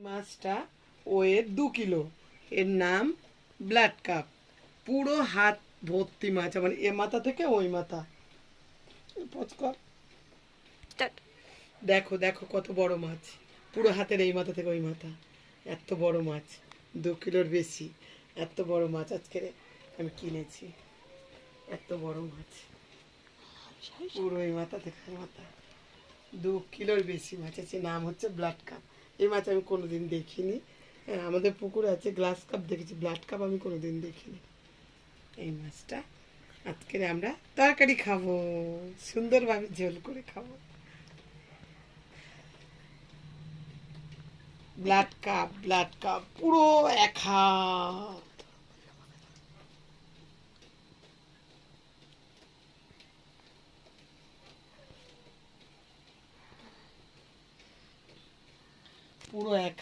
মাছটা wait 2 kilo. এর নাম ব্লাড কাপ। পুরো হাত ভর্তি মাছ, মানে এ মাথা থেকে ওই মাথা। পচকর, দেখো দেখো কত বড় মাছ, পুরো হাতের এই মাথা থেকে ওই মাথা। এত বড় মাছ, 2 কিলোর বেশি। এত বড় মাছ আজকে আমি কিনেছি। এত বড় মাছ, পুরো এই মাথা থেকে ওই মাথা, 2 কিলোর বেশি মাছ আছে। নাম হচ্ছে ব্লাড কাপ। এই মাছ আমি কোনোদিন দেখিনি। হ্যাঁ, আমাদের পুকুরে আছে গ্লাস কাপ দেখেছি, ব্লাড কাপ আমি কোনোদিন দেখিনি। এই মাছটা আজকে আমরা তরকারি খাবো, সুন্দরভাবে ঝোল করে খাবো। ব্লাড কাপ, ব্লাড কাপ পুরো 1 হাত। পুরো 1